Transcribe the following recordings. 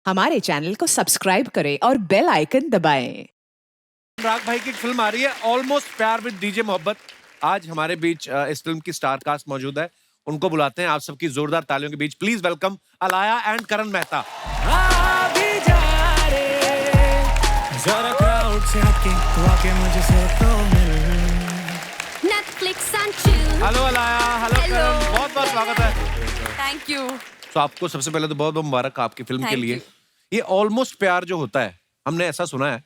हमारे चैनल को सब्सक्राइब करें और बेल आइकन दबाएं। अनुराग भाई की एक फिल्म आ रही है ऑलमोस्ट प्यार विद डीजे मोहब्बत। आज हमारे बीच इस फिल्म की स्टार कास्ट मौजूद है। उनको बुलाते हैं आप सबकी जोरदार तालियों के बीच। प्लीज वेलकम अलाया एंड करण मेहता। जरा क्राउड से हटके तू आके मुझसे तो मिल। Netflix and chill. Hello Alaya, hello Hello. करण, बहुत बहुत स्वागत है। Thank you. तो आपको सबसे पहले तो बहुत बहुत मुबारक आपकी फिल्म के Thank लिए। you. ये ऑलमोस्ट प्यार जो होता है, हमने ऐसा सुना है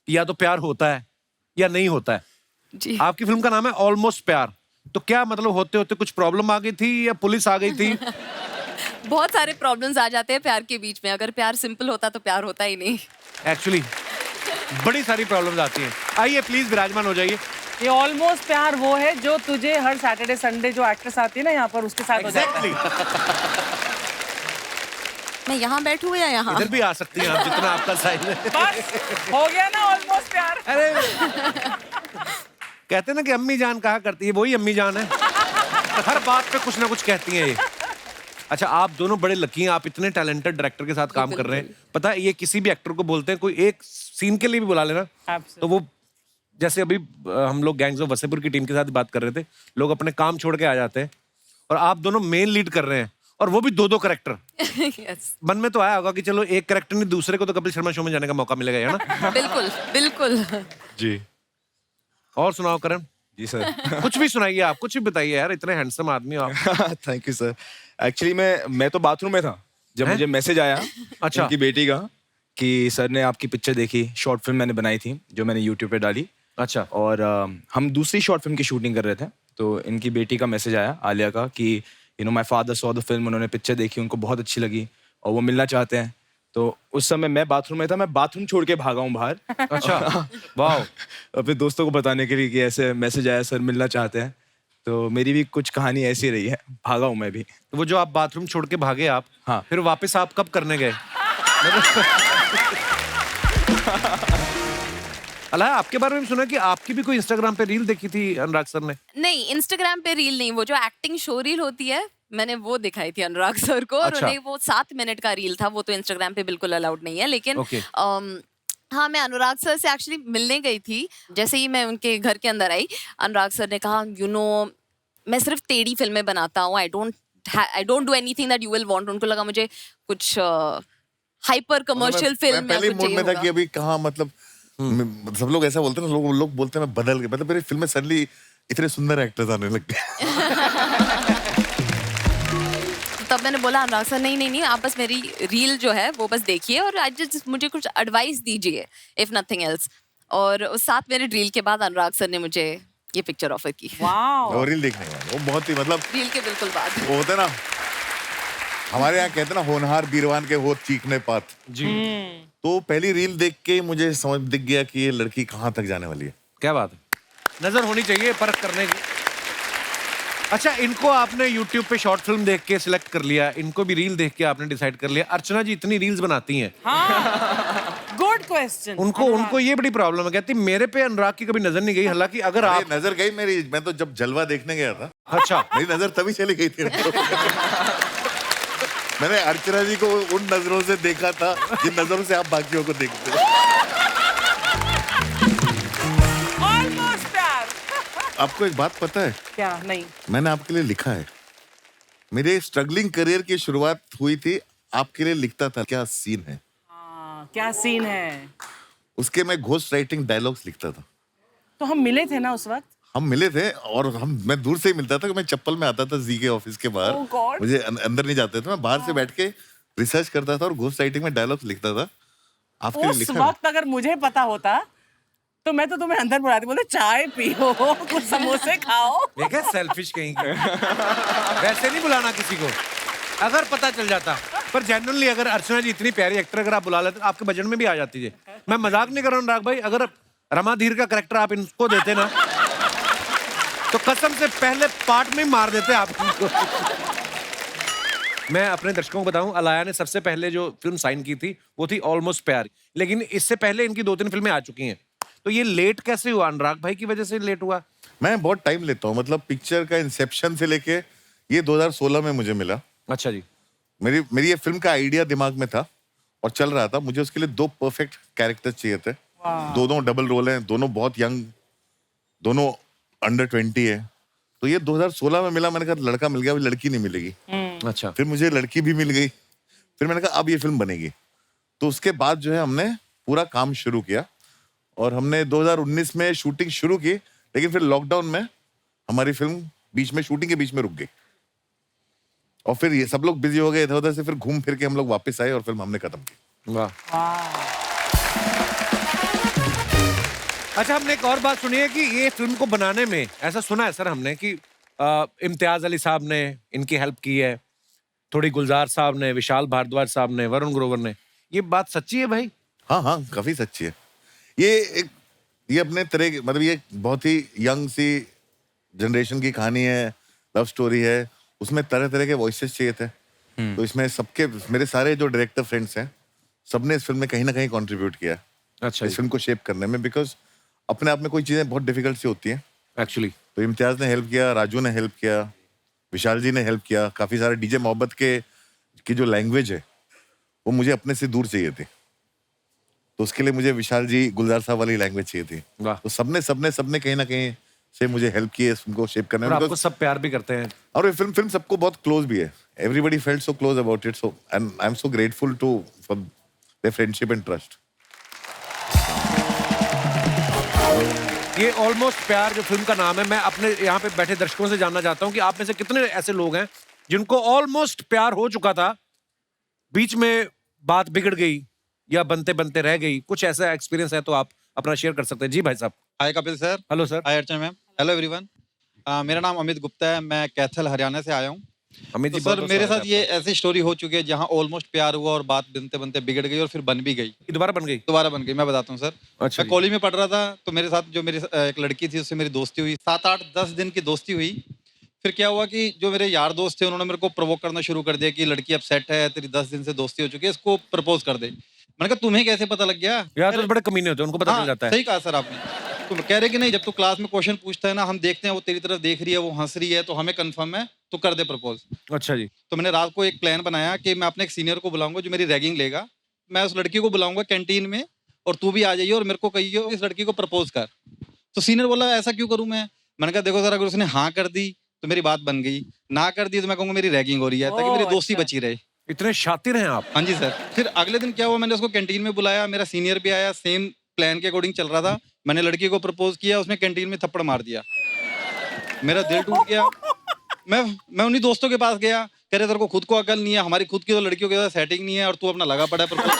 कि या तो प्यार होता है या नहीं होता है। जी आपकी फिल्म का नाम है ऑलमोस्ट प्यार। तो क्या मतलब होते होते कुछ प्रॉब्लम आ गई थी या पुलिस आ गई थी? बहुत सारे प्रॉब्लम्स आ जाते हैं प्यार के बीच में। अगर प्यार सिंपल होता तो प्यार होता ही नहीं। एक्चुअली बड़ी सारी प्रॉब्लम्स आती हैं। आइए प्लीज विराजमान हो जाइए। ये ऑलमोस्ट प्यार वो है जो तुझे हर सैटरडे संडे जो एक्ट्रेस आती है ना यहाँ पर उसके साथ हो जाता है। मैं यहाँ बैठूँ या यहाँ? इधर भी आ सकती हैं आप, जितना आपका साइज है। बस हो गया ना ऑलमोस्ट प्यार। अरे कहते हैं ना कि अम्मी जान कहा करती है, वही अम्मी जान है। हर बात पे कुछ ना कुछ कहती हैं ये। अच्छा, आप दोनों बड़े लकी हैं, आप इतने टैलेंटेड डायरेक्टर के साथ काम कर रहे हैं। पता है ये किसी भी एक्टर को बोलते हैं, कोई एक सीन के लिए भी बुला लेना तो वो, जैसे अभी हम लोग गैंग्स ऑफ वसेपुर की टीम के साथ बात कर रहे थे, लोग अपने काम छोड़ के आ जाते हैं और आप दोनों मेन लीड कर रहे हैं और वो भी दो करेक्टर। yes. मन में तो आया होगा कि चलो एक करेक्टर नहीं, दूसरे को तो कपिल शर्मा शो में जाने का मौका मिलेगा, है ना? बिल्कुल बिल्कुल। जी। और सुनाओ करण। जी सर। कुछ भी सुनाइए, आप कुछ भी बताइए यार, इतने हैंडसम आदमी हो आप। Thank you sir. एक्चुअली मैं तो बाथरूम में था जब हैं? मुझे मैसेज आया अच्छा। उनकी बेटी का कि सर ने आपकी पिक्चर देखी। शॉर्ट फिल्म मैंने बनाई थी जो मैंने यूट्यूब पे डाली। अच्छा। और हम दूसरी शॉर्ट फिल्म की शूटिंग कर रहे थे, तो इनकी बेटी का मैसेज आया आलिया का कि you know my father saw the film. उन्होंने पिक्चर देखी, उनको बहुत अच्छी लगी और वो मिलना चाहते हैं। तो उस समय मैं बाथरूम में था, मैं बाथरूम छोड़ के भागा हूँ बाहर। अच्छा। वाह। अपने दोस्तों को बताने के लिए कि ऐसे मैसेज आया, सर मिलना चाहते हैं। तो मेरी भी कुछ कहानी ऐसी रही है, भागा हूँ मैं भी। तो वो जो आप बाथरूम छोड़ के भागे आप, हाँ। फिर वापस आप कब करने गए? अलाया, आपके बारे में सुना कि आपकी भी कोई इंस्टाग्राम पे रील देखी थी अनुराग सर ने? नहीं, इंस्टाग्राम पे रील नहीं, वो जो एक्टिंग शो रील होती है मैंने वो दिखाई थी अनुराग सर को। और अच्छा। उन्हें वो 7 मिनट का रील था, वो तो इंस्टाग्राम पे बिल्कुल अलाउड नहीं है। लेकिन Okay. हाँ, मैं अनुराग सर से एक्चुअली मिलने गई थी। जैसे ही मैं उनके घर के अंदर आई, अनुराग सर ने कहा यू नो मैं सिर्फ टेढ़ी फिल्में बनाता हूँ, I don't do anything that you will want. उनको लगा मुझे कुछ हाइपर कमर्शियल फिल्म मैं पहले या कुछ मूड में था चाहिए कि होगा। अभी कहाँ, मतलब सब लोग ऐसा बोलते हैं ना, लोग बोलते हैं मैं बदल गया। मतलब मेरी फिल्म में सडनली इतने सुंदर एक्टर्स आने लग गए। तब मैंने बोला अनुराग सर नहीं आप बस मेरी रील जो है वो बस देखिए और आज जस्ट मुझे कुछ एडवाइस दीजिए, इफ नथिंग एल्स। और उस 7 मिनट रील के बाद अनुराग सर ने मुझे ये पिक्चर ऑफर की। वाओ। और रील देखने का वो बहुत ही, मतलब रील के बिल्कुल बाद। वो होता है ना, हमारे यहाँ कहते हैं ना, होनहार बीरवान के होठ चीखने पात। जी। तो पहली रील देख के ही मुझे समझ दिख गया कि ये लड़की कहाँ तक जाने वाली है। क्या बात है, नजर होनी चाहिए परख करने की। अच्छा, इनको आपने YouTube पे शॉर्ट फिल्म देख के सिलेक्ट कर लिया, इनको भी रील देख के आपने डिसाइड कर लिया। अर्चना जी इतनी रील्स बनाती हैं, हाँ, गुड क्वेश्चन। उनको ये बड़ी प्रॉब्लम है, कहती मेरे पे अनुराग की कभी नजर नहीं गई। हालांकि अगर अरे आप, नजर गई मेरी, मैं तो जब जलवा देखने गया था, अच्छा, मेरी नजर तभी चली गई थी। मैंने अर्चना जी को उन नजरों से देखा था जिन नजरों से आप बाकियों को देखते हो। ऑलमोस्ट प्यार। आपको एक बात पता है, क्या? नहीं। मैंने आपके लिए लिखा है। मेरे स्ट्रगलिंग करियर की शुरुआत हुई थी, आपके लिए लिखता था क्या सीन है। हाँ, क्या सीन है। उसके मैं घोस्ट राइटिंग डायलॉग्स लिखता था। तो हम मिले थे ना उस वक्त। हम मिले थे और मैं दूर से ही मिलता था। मैं चप्पल में आता था जी के ऑफिस के बाहर। Oh God. मुझे अंदर नहीं जाते थे, मैं बाहर से बैठ के रिसर्च करता था और घोस्ट राइटिंग में डायलॉग्स लिखता था। आपके लिए उस लिखा है। वक्त अगर मुझे पता होता तो मैं तो तुम्हें अंदर बुलाती, बोले चाय पियो, कुछ समोसे खाओ। देखे सेल्फिश कहीं की। वैसे नहीं बुलाना किसी को, अगर पता चल जाता। पर जेन्युइनली अगर अर्चना जी इतनी प्यारी एक्टर अगर आप बुला लेते, आपके बजट में भी आ जाती है। मैं मजाक नहीं कर रहा हूँ अनुराग भाई, अगर रमा धीर का कैरेक्टर आप इनको देते ना, तो कसम से पहले पार्ट में ही मार देते आप इनको। मैं अपने दर्शकों को बताऊं, अलाया ने सबसे पहले जो फिल्म साइन की थी वो थी ऑलमोस्ट प्यार, लेकिन इससे पहले इनकी 2-3 फिल्में आ चुकी हैं। तो ये लेट कैसे हुआ? अनुराग भाई की वजह से लेट हुआ? मैं बहुत टाइम लेता हूँ, मतलब पिक्चर का इंसेप्शन से लेके ये 2016 में मुझे मिला। अच्छा जी। मेरी ये फिल्म का आइडिया दिमाग में था और चल रहा था, मुझे उसके लिए 2 परफेक्ट कैरेक्टर चाहिए थे। दोनों डबल रोल हैं, दोनों बहुत यंग, दोनों अंडर 20 है। तो ये 2016 में मिला, मैंने कहा लड़का मिल गया, अभी लड़की नहीं मिलेगी। अच्छा, फिर मुझे लड़की भी मिल गई, फिर मैंने कहा अब ये फिल्म बनेगी। तो उसके बाद जो है हमने पूरा काम शुरू किया और हमने 2019 में शूटिंग शुरू की, लेकिन फिर लॉकडाउन में हमारी फिल्म बीच में, शूटिंग के बीच में रुक गई और फिर ये सब लोग बिजी हो गए इधर उधर से, फिर घूम फिर के हम लोग वापस आए और फिल्म हमने खत्म की। वाह। अच्छा, हमने एक और बात सुनी है कि ये फिल्म को बनाने में, ऐसा सुना है सर हमने कि इम्तियाज अली साहब ने इनकी हेल्प की है, थोड़ी गुलजार साहब ने, विशाल भारद्वाज साहब ने, वरुण ग्रोवर ने। ये बात सच्ची है भाई? हाँ हाँ, काफी सच्ची है। ये अपने तरह की, मतलब ये बहुत ही यंग सी जनरेशन की कहानी है, लव स्टोरी है, उसमें तरह तरह के वॉइसेस चाहिए थे। तो इसमें सबके, मेरे सारे जो डायरेक्टर फ्रेंड्स हैं, सबने इस फिल्म में कहीं ना कहीं कंट्रीब्यूट किया है अच्छा, इस फिल्म को शेप करने में, बिकॉज अपने आप में कोई चीजें बहुत डिफिकल्ट सी होती हैं। एक्चुअली तो इम्तियाज ने हेल्प किया, राजू ने हेल्प किया, विशाल जी ने हेल्प किया, काफी सारे डीजे मोहब्बत की जो लैंग्वेज है वो मुझे अपने से दूर चाहिए थी, तो उसके लिए मुझे विशाल जी, गुलजार साहब वाली लैंग्वेज चाहिए थी। वाह। तो सबने कहीं ना कहीं से मुझे हेल्प की है इस फिल्म को शेप करने और में। आपको because- सब प्यार भी करते हैं। और ये फिल्म सबको बहुत क्लोज भी है। Everybody felt so close about it, so and I am so grateful to for their friendship and trust. ये ऑलमोस्ट प्यार जो फिल्म का नाम है, मैं अपने यहाँ पे बैठे दर्शकों से जानना चाहता हूँ कि आप में से कितने ऐसे लोग हैं जिनको ऑलमोस्ट प्यार हो चुका था, बीच में बात बिगड़ गई या बनते बनते रह गई, कुछ ऐसा एक्सपीरियंस है तो आप अपना शेयर कर सकते हैं। जी भाई साहब। Hi Kapil sir. Hello sir. Hi Archana ma'am. Hello everyone. मेरा नाम अमित गुप्ता है, मैं कैथल हरियाणा से आया हूँ। अमित तो जी, सर बहुत-बहुत मेरे स्वागत साथ है ये ऐसी स्टोरी हो चुकी है जहाँ ऑलमोस्ट प्यार हुआ और बात बनते बनते बिगड़ गई और फिर बन भी गई, आपका। दोबारा बन गई? दोबारा बन गई। मैं बताता हूँ सर। अच्छा मैं जी। कॉलेज में पढ़ रहा था, तो मेरे साथ जो मेरी एक लड़की थी उससे मेरी दोस्ती हुई, 7-8-10 दिन की दोस्ती हुई। फिर क्या हुआ कि जो मेरे यार दोस्त थे उन्होंने मेरे को प्रोवोक करना शुरू कर दिया कि लड़की अब सेट है, तेरी 10 दिन से दोस्ती हो चुकी है, इसको प्रपोज कर दे। मैंने कहा तुम्हें कैसे पता लग गया? यार तो बड़े कमीने होते हैं, उनको पता हाँ, चल जाता है। सही कहा सर आपने। तो कह रहे कि नहीं, जब तू क्लास में क्वेश्चन पूछता है ना, हम देखते हैं वो तेरी तरफ देख रही है, वो हंस रही है, तो हमें कंफर्म है, तो कर दे प्रपोज। अच्छा जी। तो मैंने रात को एक प्लान बनाया कि मैं अपने एक सीनियर को बुलाऊंगा जो मेरी रैगिंग लेगा, मैं उस लड़की को बुलाऊंगा कैंटीन में और तू भी आ जाइए और मेरे को कहिए इस लड़की को प्रपोज कर। तो सीनियर बोला ऐसा क्यों करूं मैं? मैंने कहा देखो सर, अगर उसने हाँ कर दी तो मेरी बात बन गई, ना कर दी तो मैं कहूंगा मेरी रैगिंग हो रही है, ताकि मेरी दोस्ती बची रहे। इतने शातिर हैं आप। हाँ जी सर। फिर अगले दिन क्या हुआ, मैंने उसको कैंटीन में बुलाया, मेरा सीनियर भी आया, सेम प्लान के अकॉर्डिंग चल रहा था। मैंने लड़की को प्रपोज किया, उसने कैंटीन में थप्पड़ मार दिया, मेरा दिल टूट गया। मैं उन्हीं दोस्तों के पास गया, कह रहे तेरे को खुद को अकल नहीं है, हमारी खुद की तो लड़कियों के साथ सेटिंग नहीं है और तू अपना लगा पड़ा है प्रपोज।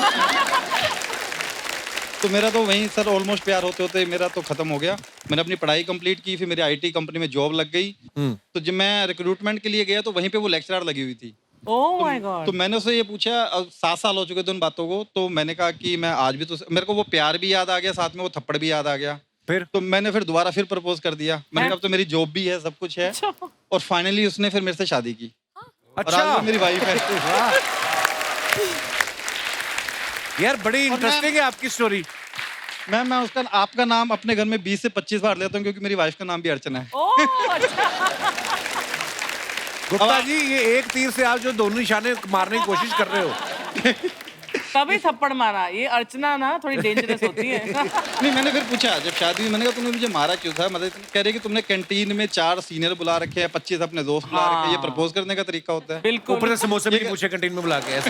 तो मेरा तो वहीं सर ऑलमोस्ट प्यार होते होते मेरा तो खत्म हो गया। मैंने अपनी पढ़ाई कंप्लीट की, फिर मेरी आईटी कंपनी में जॉब लग गई। तो जब मैं रिक्रूटमेंट के लिए गया तो वहीं पे वो लेक्चरर लगी हुई थी। Oh my God. तो मैंने उससे ये पूछा, अब 7 साल हो चुके थे उन बातों को, तो मैंने कहा कि मैं आज भी तो, मेरे को वो प्यार भी याद आ गया, साथ में वो थप्पड़ भी याद आ गया। फिर तो मैंने फिर दोबारा फिर प्रपोज कर दिया। मैंने कहा अब तो मेरी जॉब भी है, सब कुछ है। और फाइनली उसने फिर मेरे से शादी की और अच्छा आज वो मेरी वाइफ है। यार बड़ी इंटरेस्टिंग है आपकी स्टोरी। मैं उसका आपका नाम अपने घर में 20 से 25 बार लेता हूँ क्योंकि मेरी वाइफ का नाम भी अर्चना है। ओह अच्छा। गुप्ता जी, ये एक तीर से आप जो दोनों निशाने मारने की कोशिश कर रहे हो। तभी थप्पड़ मारा। ये अर्चना ना थोड़ी डेंजरस होती है। नहीं, मैंने फिर पूछा जब शादी हुई, मैंने कहा तुमने मुझे मारा क्यों था? मतलब कह रहे कि तुमने कैंटीन में 4 सीनियर बुला रखे हैं, 25 अपने दोस्त बुला रखे हैं, ये प्रपोज करने का तरीका होता है? बिल्कुल। ऊपर से समोसे भी नहीं पूछे कैंटीन में बुला के ऐसे।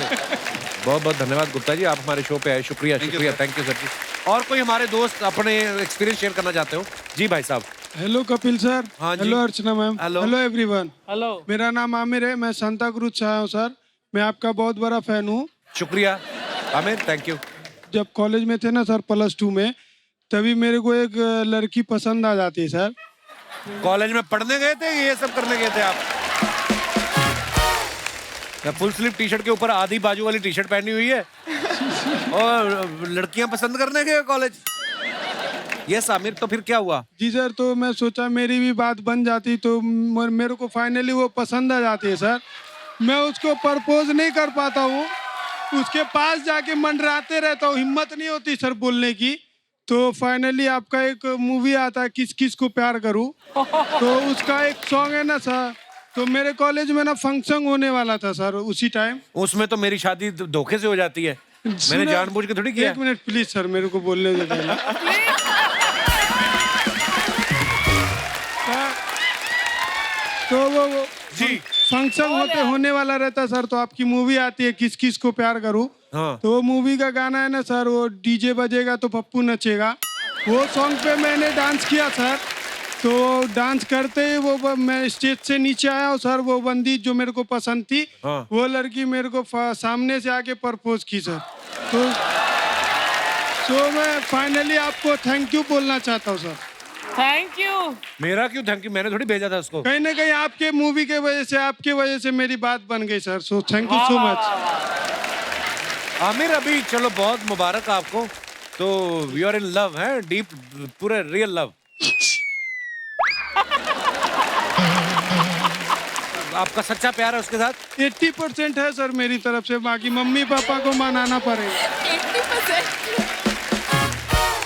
बहुत बहुत धन्यवाद गुप्ता जी, आप हमारे शो पे आए। शुक्रिया शुक्रिया, थैंक यू सर जी। और कोई हमारे दोस्त अपने एक्सपीरियंस शेयर करना चाहते हो? जी भाई साहब। Hello Kapil sir. हाँ जी। Hello Archana ma'am. Hello. Hello everyone. Hello. मेरा नाम आमिर है, मैं सांता क्रूज से आया हूँ सर। मैं आपका बहुत बड़ा फैन हूँ। शुक्रिया आमिर, थैंक यू। जब कॉलेज में थे ना सर, +2 में, तभी मेरे को एक लड़की पसंद आ जाती है सर। कॉलेज में पढ़ने गए थे, ये सब करने गए थे आप? फुल स्लीव टी शर्ट के ऊपर आधी बाजू वाली टी शर्ट पहनी हुई है और लड़कियां पसंद करने गए कॉलेज। यस आमिर, तो फिर क्या हुआ? जी सर, तो मैं सोचा मेरी भी बात बन जाती, तो मेरे को फाइनली वो पसंद आ जाती है सर। मैं उसको प्रपोज नहीं कर पाता हूँ, उसके पास जाके मंडराते रहता हूँ, हिम्मत नहीं होती सर बोलने की। तो फाइनली आपका एक मूवी आता है किस किस को प्यार करूँ, तो उसका एक सॉन्ग है ना सर, तो मेरे कॉलेज में ना फंक्शन होने वाला था सर उसी टाइम। उसमें तो मेरी शादी धोखे से हो जाती है। मैंने जानबूझ के थोड़ी किया। एक मिनट प्लीज सर, मेरे को बोलने दे पहले। तो वो जी फंक्शन होने वाला रहता सर, तो आपकी मूवी आती है किस किस को प्यार करूं। हाँ। तो वो मूवी का गाना है ना सर, वो डीजे बजेगा तो पप्पू नचेगा, वो सॉन्ग पे मैंने डांस किया सर। तो डांस करते ही वो मैं स्टेज से नीचे आया और सर वो बंदी जो मेरे को पसंद थी, हाँ। वो लड़की मेरे को सामने से आके प्रपोज की सर। तो मैं फाइनली आपको थैंक यू बोलना चाहता हूँ सर। Thank you. मेरा क्यों थैंक यू, मैंने थोड़ी भेजा था उसको। कहीं ना कहीं आपके मूवी के वजह से, आपके वजह से मेरी बात बन गई sir. So thank you so much. Aamir अभी चलो बहुत मुबारक आपको, तो वी आर इन लव है, डीप पूरे रियल लव। आपका सच्चा प्यार है उसके साथ? 80% है सर मेरी तरफ से, बाकी मम्मी पापा को मनाना पड़ेगा। 80%।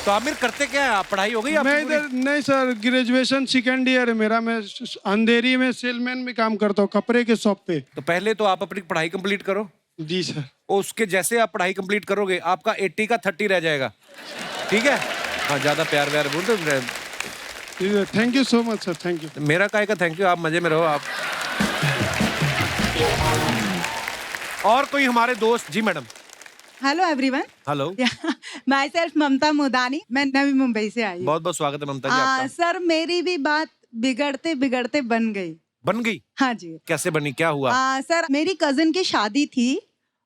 तो आमिर करते क्या है आप, पढ़ाई हो गई आपकी मैं इधर नहीं सर, ग्रेजुएशन सेकेंड ईयर है मेरा। मैं अंधेरी में सेलमैन में काम करता हूँ, कपड़े के शॉप पे। तो पहले तो आप अपनी पढ़ाई कंप्लीट करो। जी सर। उसके जैसे आप पढ़ाई कंप्लीट करोगे आपका 80 का 30 रह जाएगा, ठीक है? हाँ, ज्यादा प्यार व्यार बोल दो। Thank you so much sir, thank you. मेरा काय का थैंक यू, आप मजे में रहो आप। और कोई हमारे दोस्त? जी madam. Hello everyone. Hello. Myself Mamta Mudani, मैं नवी मुंबई से आई हूँ। बहुत बहुत स्वागत है ममता जी आपका। सर मेरी भी बात बिगड़ते बिगड़ते बन गई। बन गई? हाँ जी। कैसे बनी, क्या हुआ? सर मेरी कजन की शादी थी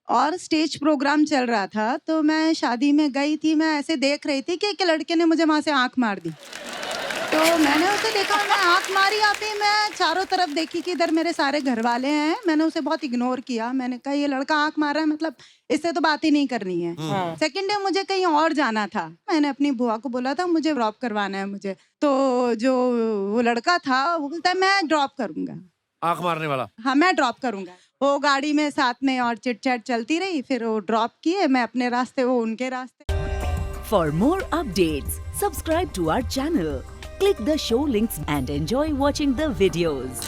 और स्टेज प्रोग्राम चल रहा था, तो मैं शादी में गई थी। मैं ऐसे देख रही थी कि एक लड़के ने मुझे वहां से आंख मार दी। तो मैंने उसे देखा, मैं आंख मारी आती, मैं चारों तरफ देखी कि इधर मेरे सारे घर वाले हैं। मैंने उसे बहुत इग्नोर किया। मैंने कहा ये लड़का आंख मार रहा है, मतलब इससे तो बात ही नहीं करनी है। सेकंड डे मुझे कहीं और जाना था। मैंने अपनी बुआ को बोला था मुझे ड्रॉप करवाना है मुझे। तो जो वो लड़का था वो बोलता है मैं ड्रॉप करूंगा। आंख मारने वाला? हाँ, मैं ड्रॉप करूंगा। वो गाड़ी में साथ में और चिट चैट चलती रही, फिर वो ड्रॉप किए, मैं अपने रास्ते, वो उनके रास्ते। For more updates, subscribe to our channel, click the show links and enjoy watching the videos.